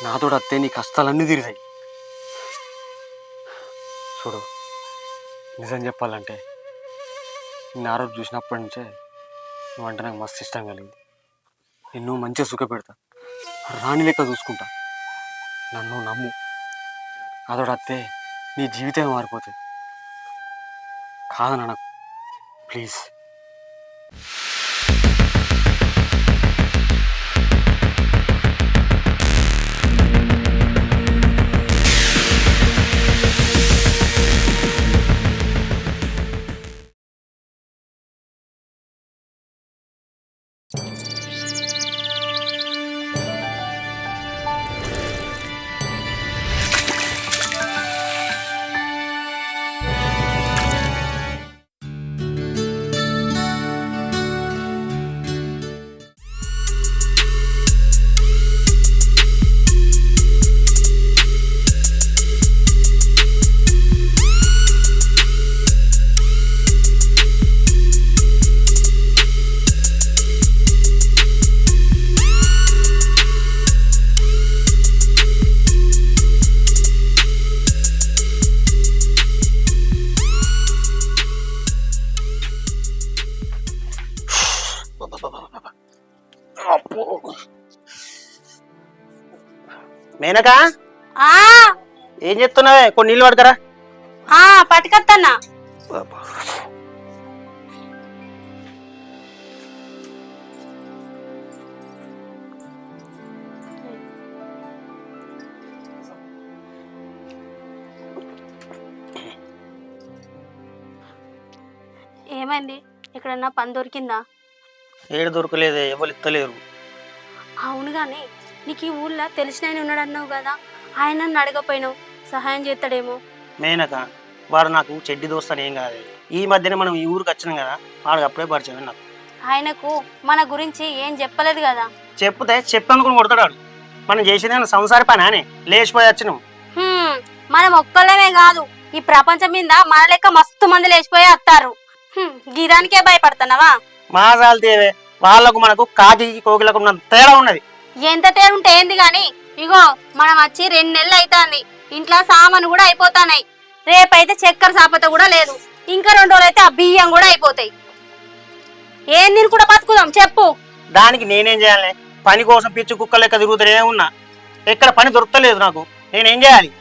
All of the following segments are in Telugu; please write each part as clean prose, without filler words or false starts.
నాతో అత్తే నీ కష్టాలన్నీ తీరుతాయి. చూడు, నిజం చెప్పాలంటే నేను ఆ రోజు చూసినప్పటి నుంచే నువ్వంటే నాకు మస్తు ఇష్టం కలిగింది. నిన్ను మంచిగా సుఖ పెడతా, రాణి లెక్క చూసుకుంటా. నన్ను నమ్ము, నాతో అత్తే నీ జీవితం మారిపోతుంది. కాదన్న నాకు, ప్లీజ్. మేనకా, ఆ ఏం చెప్తున్నావే? కొన్ని నీళ్ళు పడకరా. పట్టుకత్తన్నా. ఏమైంది? ఎక్కడన్నా పని దొరికిందా? ఏడు దొరకలేదే, ఎవరు ఇత్తలేరు. అవును గాని నీకు ఈ ఊళ్ళో తెలిసిన ఆయన ఉన్నాడు అన్నావు కదా, ఆయన నన్ను అడగపోయినావు, సహాయం చేస్తాడేమో. మేనక, వాడు నాకు చెడ్డి దోస్తాను ఏం కాదు. ఈ మధ్యన మనం ఈ ఊరికి వచ్చినాం కదా, వాడికి అప్పుడే పరిచయం నాకు. ఆయనకు మన గురించి ఏం చెప్పలేదు కదా. చెప్తే చెప్పనుకుని కొడతాడు వాడు. మనం చేసేది సంసార పని అని లేచిపోయి వచ్చినాం. మనం ఒక్కళ్ళమే కాదు, ఈ ప్రపంచం మీద మన లెక్క మస్తు మంది లేచిపోయి వస్తారు. గీదానికే భయపడుతున్నావా? మాసాలు తేవే, వాళ్ళకు మనకు కాకి కోకిలకు ఉన్న తేడా ఉన్నది. ఎంత తేడా ఉంటే ఏంది గాని, ఇగో మనం వచ్చి 2 నెలలు అవుతుంది, ఇంట్లో సామాను కూడా అయిపోతాయి. రేపైతే చక్కెర సాపత కూడా లేదు, ఇంకా 2 రోజులు అయితే ఆ బియ్యం కూడా అయిపోతాయి. ఏం నేను కూడా బతుకుదాం చెప్పు. దానికి నేనేం చేయాలి? పని కోసం పిచ్చి కుక్క లెక్క తిరుగుతూనే ఉన్నా, ఎక్కడ పని దొరకలేదు నాకు. నేనేం చేయాలి?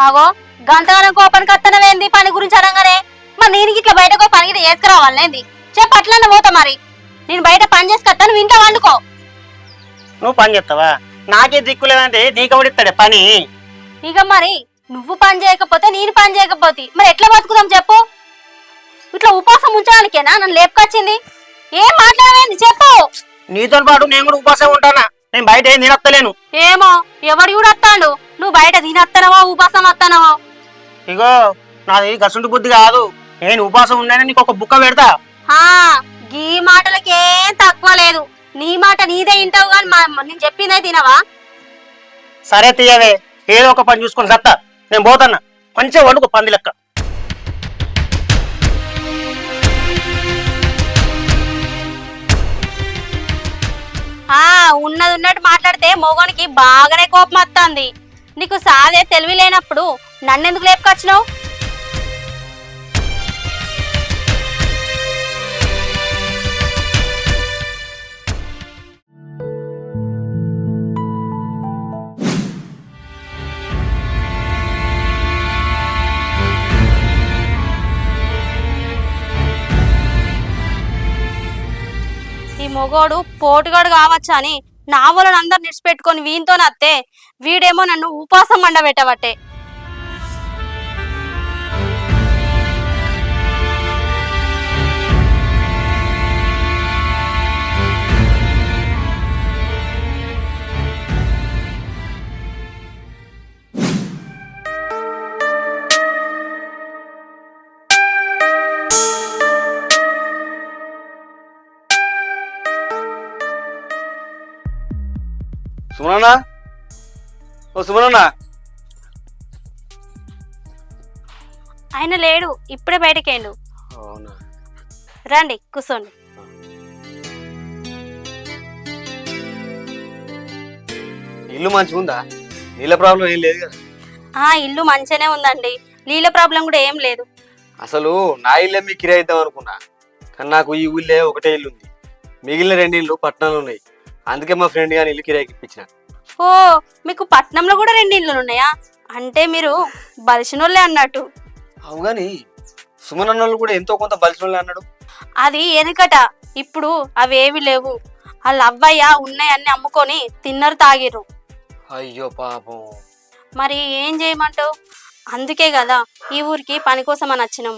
ఆగో, గంటగానం కోపానికి వస్తానవేంది పని గురించి అనగానే? మరి నేను ఇట్లా బయటకు పని గిట్ట చేసుకురావాలేంది? చెప్పు, అట్లనే పోతా. మరి నేను బయట పని చేసుకొస్తాను, నువ్వు ఇంట్లో వండుకో. నువ్వు పని చేస్తావా? నాకే దిక్కు లేదంటే నీకెవడిస్తాడే పని? ఇక మరి నువ్వు పని చేయకపోతే నేను పని చేయకపోతే మరి ఎట్లా బతుకుదాం చెప్పు? ఇట్లా ఉపాసం ఉంచడానికేనా నన్ను లేపుకొచ్చింది? ఏం మాట్లాడవేంది చెప్పు. నీతో పాటు నేను కూడా ఉపాసం ఉంటానా? నేను బయట ఏం తినత్తలేను. ఏమో, ఎవడు కూడా వస్తాడు? నువ్వు బయట తినత్తనవో ఉపాసం వస్తానవో? ఇగో, నాది గసుంటి బుద్ధి కాదు. నేను ఉపాసం ఉన్నానే నీకు ఒక బుక్క పెడతా. గీ మాటలకేం తక్కువ లేదు. నీ మాట నీదే వింటావు గాని నేను చెప్పిందే తినవా? సరే తీయవే, ఏదో ఒక పని చూసుకొని సత్తా. నేను పోతున్నా, మంచిగా వండుకో పంది లెక్క. ఉన్నది ఉన్నట్టు మాట్లాడితే మోగోనికి బాగానే కోపం వస్తుంది. నీకు సాదే తెలివి లేనప్పుడు నన్నెందుకు లేపుకొచ్చినావు? ఈ మొగోడు పోటుగాడు కావచ్చా అని నా వాళ్ళని అందరు నిడిచిపెట్టుకొని వీనితో నత్తే, వీడేమో నన్ను ఉపాసం మండబెట్టబట్టే. సుమనన్నా, ఓ సుమనన్నా. ఆయన లేడు, ఇప్పుడే బయటకేండు. అవునా? రండి కూర్చోండి. ఇల్లు మంచిగా ఉందా? నీళ్ళ ప్రాబ్లం ఏం లేదు కదా. ఇల్లు మంచిగానే ఉందండి, నీళ్ళ ప్రాబ్లం కూడా ఏం లేదు. అసలు నా ఇల్లే మీకు కిరాయి ఇద్దాం అనుకున్నా, కానీ నాకు ఈ ఊళ్ళే ఒకటే ఇల్లు ఉంది. మిగిలిన 2 ఇళ్ళు పట్టణంలో ఉన్నాయి. అందుకే మా ఫ్రెండ్ గాని ఇల్లు కిరాయికి ఇప్పించిన. ఓ, మీకు పట్నంలో కూడా 2 ఇళ్ళు ఉన్నాయా? అంటే మీరు బలిసినోళ్ళే అన్నట్టు. అవు కానీ సుమన్ అన్నోళ్ళు కూడా ఎంతో కొంత బలిసినోళ్ళే అన్నాడు. అది ఎనుకట, ఇప్పుడు అవేవి లేవు. వాళ్ళ అవ్వయ్య ఉన్నాయన్నీ అమ్ముకొని తిన్నరు, తాగిర్రు. అయ్యో పాపం. మరి ఏం చేయమంటావు? అందుకే కదా ఈ ఊరికి పని కోసం అని వచ్చినాం.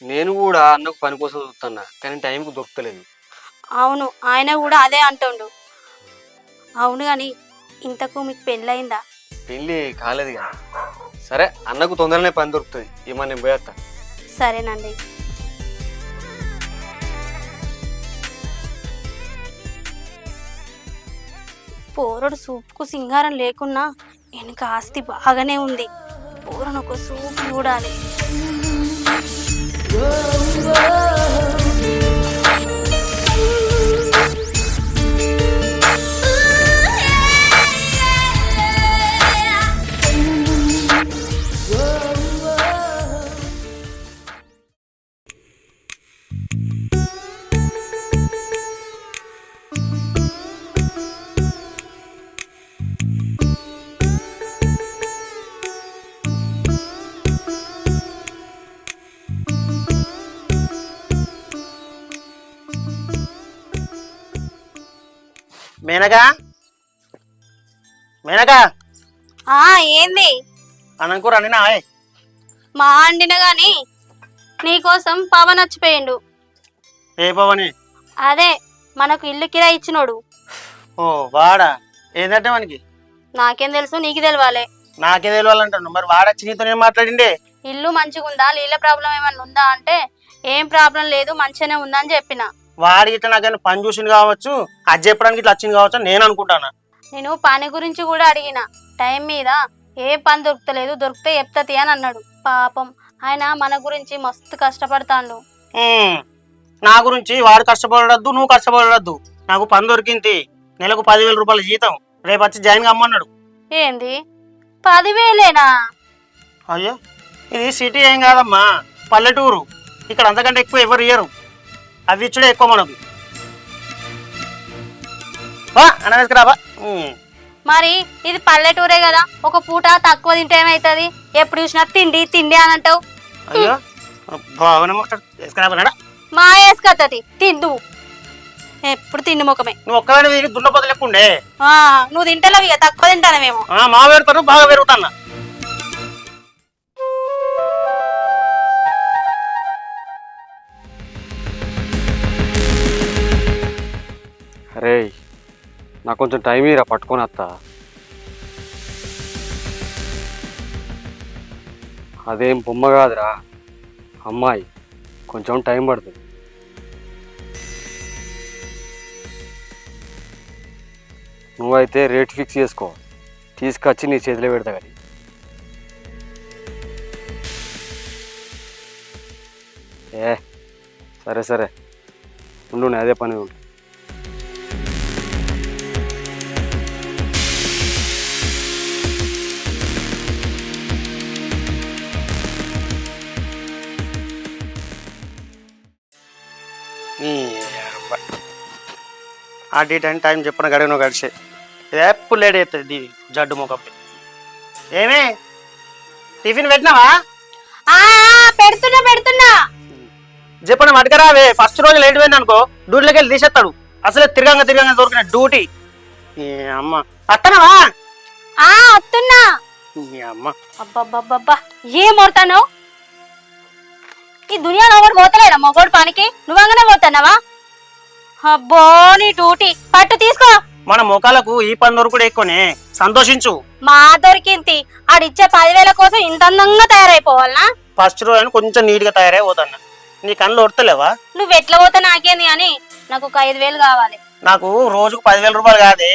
నేను కూడా అన్నకు పని కోసం చూస్తున్నా, కానీ టైంకు దొరకలేదు. అవును, ఆయన కూడా అదే అంటుండు. అవును కానీ ఇంతకు మీకు పెళ్ళయిందా? పెళ్ళి కాలేదు కదా. సరే, అన్నకు తొందరనే పని దొరుకుతుంది. ఏమన్నా నేను పోయేస్తా. సరేనండి. పోరడు సూపుకు సింగారం లేకున్నా వెనక ఆస్తి బాగానే ఉంది. పోరను ఒక సూపు చూడాలి. మేనగా, మేనగా, ఏంది? అనంకూర అనినా? మా అండిన గాని నీకోసం పవన్ వచ్చిపోయిండు. ఏ పవని? అదే మనకు ఇల్లు కిరాయి ఇచ్చినోడు. ఓ వాడా? ఏంటంటే మనకి నాకేం తెలుసు, నీకు తెలవాలే. నాకే తెలియాలంటాను. మరి వాడచ్చి నీతో ఏం మాట్లాడిండే? ఇల్లు మంచిగుందా, నీళ్ళ ప్రాబ్లం ఏమన్నా ఉందా అంటే ఏం ప్రాబ్లం లేదు, మంచిగానే ఉందా అని చెప్పిన. వాడి ఇట్లా నాకైనా పని చూసింది కావచ్చు, అది చెప్పడానికి ఇట్లా వచ్చింది కావచ్చు అని నేను అనుకుంటాను. నేను పని గురించి కూడా అడిగిన. టైం మీద ఏ పని దొరుకుతలేదు, దొరికితే చెప్తతి అని అన్నాడు. పాపం ఆయన మన గురించి మస్తు కష్టపడతాడు. నా గురించి వాడు కష్టపడద్దు, నువ్వు కష్టపడద్దు. నాకు పని దొరికింది, నెలకు 10,000 రూపాయల జీతం. రేపు వచ్చి జాయిన్ కమ్మన్నాడు. ఏంది 10,000? అయ్యో, ఇది సిటీ ఏం కాదమ్మా, పల్లెటూరు. ఇక్కడ అంతకంటే ఎక్కువ ఎవరు ఇయ్యరు. అవి ఇచ్చుడే ఎక్కువ మనకు. అనవేసుకురాబా. మరి ఇది పల్లెటూరే కదా, ఒక పూట తక్కువ తింటే ఏమైతుంది? ఎప్పుడు చూసినా తిండి తిండి అని అంటావు. అయ్యో బాగా మా వేసుకత్తది తిండు, ఎప్పుడు తిండి ముఖమే. నువ్వు ఒక్కవేళ దున్నపోతు లేకుండే. నువ్వు తింటలేవు, ఇక తక్కువ తింటాను మేము. మా పెడతాను, బాగా పెరుగుతాను. అరే, నాకు కొంచెం టైం ఇరా, పట్టుకొని వస్తా. అదేం బొమ్మ కాదురా, అమ్మాయి. కొంచెం టైం పడుతుంది. నువ్వైతే రేట్ ఫిక్స్ చేసుకో, తీసుకొచ్చి నీ చేతిలో పెడతా. కానీ సరే సరే ఉండు, నేను అదే పని ఉంటుంది. ఆ డేట్ అని టైం చెప్పిన గడిగిన గడిచే ఎప్పుడు లేట్ అవుతుంది జడ్డు ముఖం. ఏమే టిఫిన్ పెట్టినావా? పెడుతున్నా పెడుతున్నా. చెప్పండి మటుకరావే. ఫస్ట్ రోజు లేట్ పోయింది అనుకో, డ్యూటీలోకి వెళ్ళి తీసేస్తాడు. అసలే తిరగంగా దొరికిన డ్యూటీ. అమ్మ అత్తనవా? వస్తున్నా. అమ్మ అబ్బబ్బబ్బబ్బా, ఏం మొడతాను? ఈ దునియాలో ఒకటి పోతలేడా మొగోడు పనికి? నువ్వంగానే పోతున్నావా? అబ్బో, నీ డ్యూటీ పట్టు తీసుకో. మన ముఖాలకు ఈ పని దొరుకుడు ఎక్కువనే, సంతోషించు. మా దొరికింది, ఆడిచ్చే 10,000 కోసం ఇంత అందంగా తయారైపోవాలనా? ఫస్ట్ రోజు అని కొంచెం నీట్ గా తయారైపోతాను. నీ కళ్ళు ఒడతలేవా? నువ్వు ఎట్లా పోతా నాకేంది అని. నాకు ఒక 5,000 కావాలి. నాకు రోజుకు 10,000 రూపాయలు కాదే,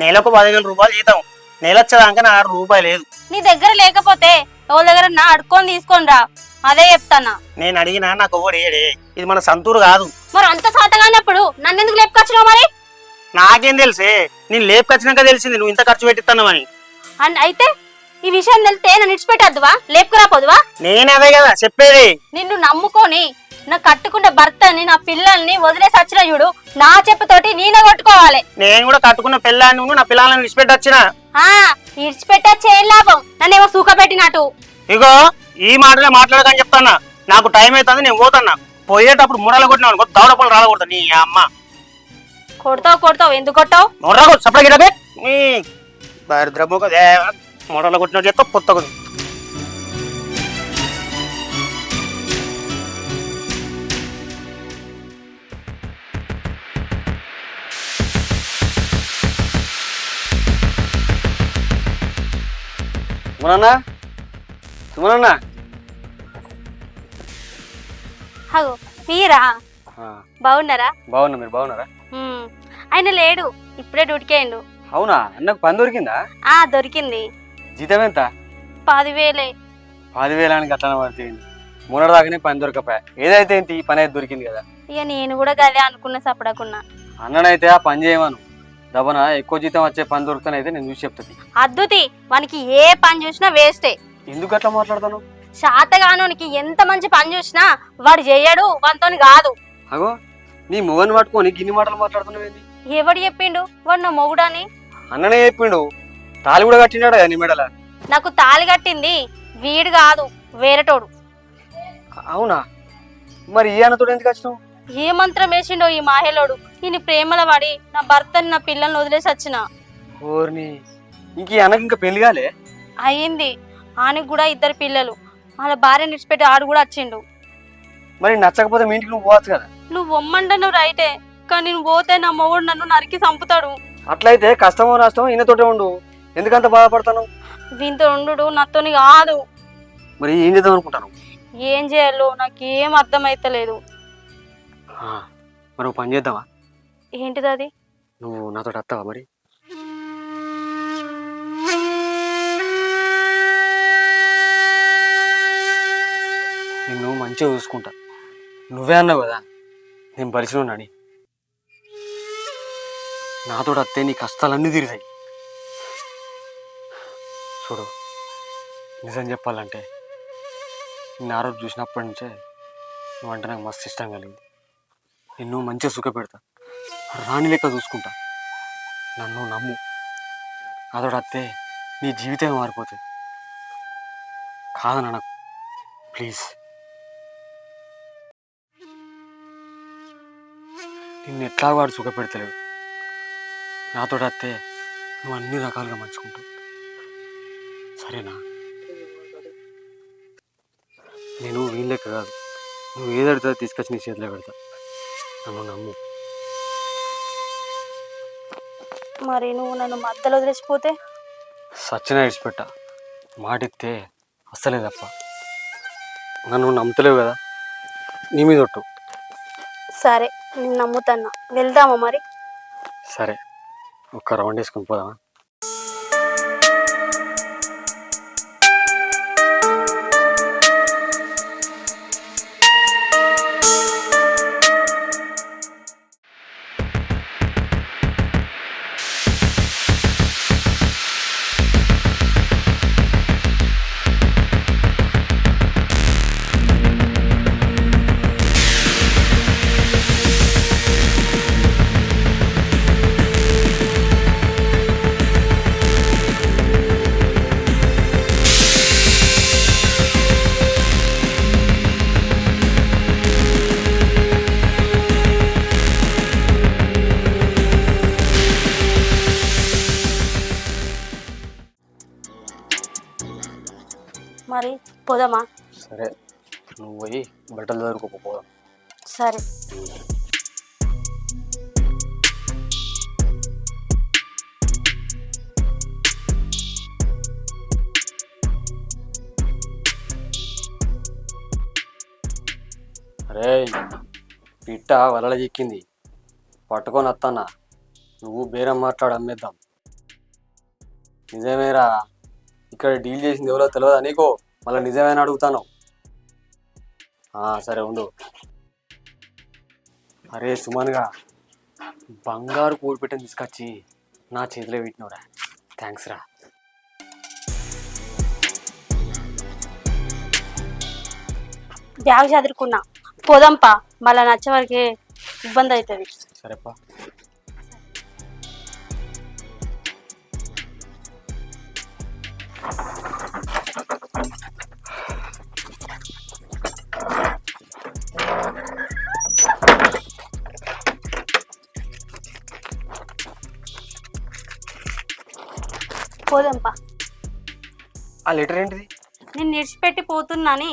నెలకు 10,000 రూపాయలు జీతం. నెల వచ్చేదాకా నా రూపాయి లేదు. నీ దగ్గర లేకపోతే ఎవరి దగ్గర నా అడుక్కొని తీసుకొని రా, అదే చెప్తానా. నేను అడిగినా నాకు ఎవడు ఏడే, ఇది మన సంతూరు కాదు. మరి అంత సాతగానప్పుడు నన్ను ఎందుకు లేపుకొచ్చినావు? మరి నాకేం తెలిసే, నేను లేపుకొచ్చినాక తెలిసింది నువ్వు ఇంత ఖర్చు పెట్టిస్తున్నావని. అయితే ఈ విషయం తెలితే నన్ను ఇడిచిపెట్టద్దువా లేపుకురాపోదువా? నేనదే కదా చెప్పేది. నిన్ను నమ్ముకొని నా కట్టుకున్న భర్తని నా పిల్లల్ని వదిలేసి వచ్చిన చూడు, నా చెప్పుతోటి నేనే కొట్టుకోవాలి. నేను కూడా కట్టుకున్న పిల్లాన్ని నువ్వు నా పిల్లలను విడిచిపెట్టి వచ్చిన. ఆ ఇడిచిపెట్టచ్చు ఏం లాభం, నన్నేమో సూక పెట్టినట్టు. ఇగో ఈ మాటలే మాట్లాడకని చెప్తాన్నా. నాకు టైం అవుతుంది, నేను పోతున్నా. పోయేటప్పుడు మురలు కొట్టినా దౌడ పనులు రాలకూడదు. నీ అమ్మ కొడతావు ఎందుకు కొట్టావు? ముర్రకు సపరేట్ గిటబే మీ దరిద్రముఖ మురలు కొట్టినట్టు చెప్తా పొత్తకు. సుమనన్నా హగో మీరా? బాగున్నారా? బాగున్నా, మీరు బాగున్నారా? ఆయన లేడు, ఇప్పుడే డ్యూటీకేయండు. అవునా, అన్నకు పని దొరికిందా? దొరికింది. జీతం ఎంత? 10,000. 10,000 అట్లా పడుతుంది. మొన్నటి దాకానే పని దొరకపోయా. ఏదైతే ఏంటి, పని అయితే దొరికింది కదా. ఇక నేను కూడా గదే అనుకున్నా, సపడకున్నా. అన్ననైతే ఆ పని చేయమను. దబన ఎక్కువ జీతం వచ్చే పని దొరుకుతానైతే నేను చూసి చెప్తాది. అద్దుతి వానికి ఏ పని చూసినా వేస్టే. ఎందుకు అట్లా మాట్లాడతాను? శాతగానోనికి ఎంత మంచి పని చూసినా వాడు చేయడు, వానితోని కాదు. అగో నీ మొగని పట్టుకొని గిన్ని మాటలు మాట్లాడుతున్నావు ఏంది? ఎవడు చెప్పిండు వాడు నా మొగుడని? అన్ననే చెప్పిండు. తాళి కూడా కట్టినాడు నీ మెడల. నాకు తాళి కట్టింది వీడు కాదు, వేరేటోడు. అవునా, మరి ఈ అన్నతోడు ఎందుకు వచ్చినావు? ఏ మంత్రం వేసిండో ఈ మాహేలోడు. ఈయన ప్రేమల పడి నా భర్తని నా పిల్లల్ని వదిలేసి వచ్చిన. ఓర్ని, ఇంక ఈ అన్నకి ఇంకా పెళ్లి కాలే? అయ్యింది. ఆయనకు కూడా 2 పిల్లలు. వాళ్ళ భార్య నిడిచిపెట్టి ఆడు కూడా వచ్చిండు. మరి నచ్చకపోతే మీ ఇంటికి నువ్వు పోవచ్చు కదా. నువ్వు వమ్మంట నువ్వు రైటే, కానీ నువ్వు పోతే నా మొగుడు నన్ను నరికి చంపుతాడు. అట్లయితే కష్టమో నష్టమో ఈయనతోటే ఉండు. ఎందుకంత బాధపడతాను? వీంతో ఉండు నాతోని కాదు. మరి ఏం చేద్దాం అనుకుంటాను? ఏం చేయాలో నాకేం అర్థమైతలేదు. మరి పని చేద్దామా? ఏంటిది అది? నువ్వు నాతో వస్తావా? మరి నిన్ను మంచిగా చూసుకుంటా. నువ్వే అన్నావు కదా నేను పరిచయం. నాతో వస్తే నీ కష్టాలన్నీ తీరుతాయి. చూడు, నిజం చెప్పాలంటే నేను ఆ రోజు చూసినప్పటి నుంచే నువ్వంటే నాకు మస్తు ఇష్టం కలిగింది. నిన్ను మంచిగా సుఖ పెడతా, రాణి లెక్క చూసుకుంటా. నన్ను నమ్ము. నాతో వస్తే నీ జీవితం మారిపోతుంది. కాదన్న నాకు, ప్లీజ్. నిన్ను ఎట్లా వాడు సుఖ పెడతలేడు. నాతో వస్తే నువ్వు అన్ని రకాలుగా మంచుకుంటావు, సరేనా? నేను వీళ్ళెక్క కాదు, నువ్వు ఏదడుతుందో తీసుకొచ్చి నీ చేతిలో పెడతా. నన్ను నమ్ము. మరి నువ్వు నన్ను మధ్యలో వదిలేసిపోతే? సచ్చిన విడిచిపెట్టా. మాటిస్తే అస్సలే తప్ప. నన్ను నమ్ముతలేవు కదా, నీ మీద ఒట్టు. సరే, నేను నమ్ముతాన్నా. వెళ్దామా మరి? సరే, ఒక్క రౌండ్ వేసుకొని పోదామా? మరి పోదామా? సరే, నువ్వు పోయి బట్టలు దొరుకుపోదాం. సరే. అరే పిట్ట వలల చిక్కింది, పట్టుకొని వస్తానా. నువ్వు బేరం మాట్లాడు, అమ్మేద్దాం. నిజమేరా, ఇక్కడ డీల్ చేసింది ఎవరో తెలియదా నీకు? మళ్ళీ నిజమేనా అడుగుతాను. సరే ఉండు. అరే సుమన్గా, బంగారు పూలు పెట్టని తీసుకొచ్చి నా చేతిలో పెట్టినవురా. థ్యాంక్స్ రా. బ్యాగ్ చదువుకున్నా పోదాంపా, మళ్ళా నచ్చే వరకే ఇబ్బంది అవుతుంది. సరేపా. పోదాంపా. ఆ లెటర్ ఏంటిది? నేను నిడిచిపెట్టి పోతున్నాని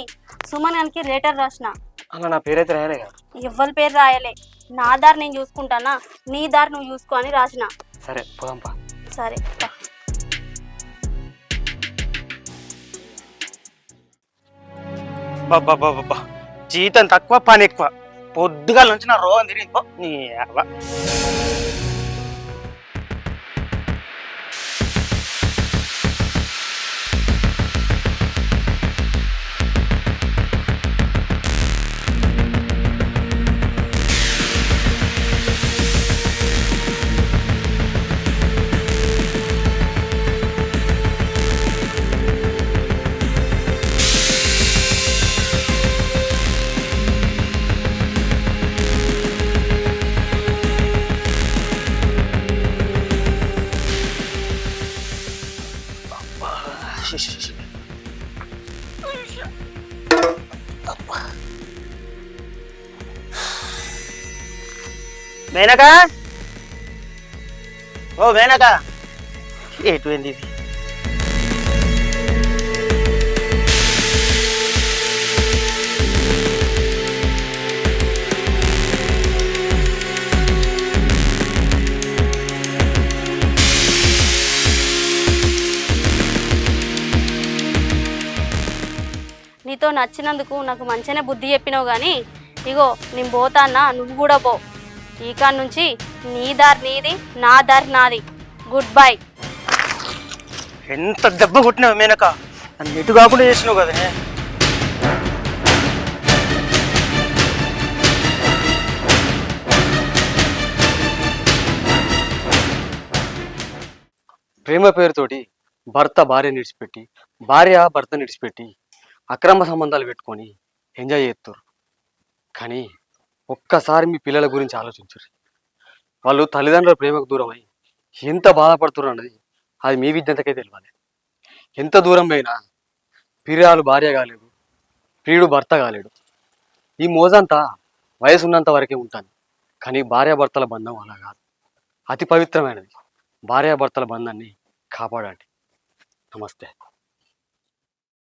సుమన్ గానికి లెటర్ రాసిన. అలా నా పేరైతే రాయలే కదా. ఎవ్వరి పేరు రాయలే, నా దారి నేను చూసుకుంటానా, నీ దారి నువ్వు చూసుకో అని రాసిన. సరే పోదాంపా. సరే పా. బాబా జీతం తక్కువ పని ఎక్కువ. పొద్దుగాల నుంచి నా రోగం తిరిగి నీ అవ్వ. మేనకా, ఓ మేనకా, ఎటువంటి ఇది? నీతో నచ్చినందుకు నాకు మంచిగానే బుద్ధి చెప్పినావు కానీ ఇగో నేను పోతాన్నా, నువ్వు కూడా పో. ఈ కాడ నుంచి నీ దారి నీది, నా దారి నాది. Good bye. ఎంత దెబ్బ కొట్టినావు మేనక, నన్ను ఎటు కాకుండా చేసినావు కదనే. ప్రేమ పేరుతోటి భర్త భార్య నిడిచిపెట్టి, భార్య భర్త నిడిచిపెట్టి అక్రమ సంబంధాలు పెట్టుకొని ఎంజాయ్ చేస్తారు. కానీ ఒక్కసారి మీ పిల్లల గురించి ఆలోచించరు. వాళ్ళు తల్లిదండ్రుల ప్రేమకు దూరం అయి ఎంత బాధపడుతున్నారు అన్నది అది మీ విద్యంతకే తెలియాలి. ఎంత దూరం పోయినా ప్రియురాలు భార్య కాలేదు, ప్రియుడు భర్త కాలేడు. ఈ మోజంతా వయసు ఉన్నంత వరకే ఉంటాను. కానీ భార్యాభర్తల బంధం అలా కాదు, అతి పవిత్రమైనది. భార్యాభర్తల బంధాన్ని కాపాడండి. నమస్తే.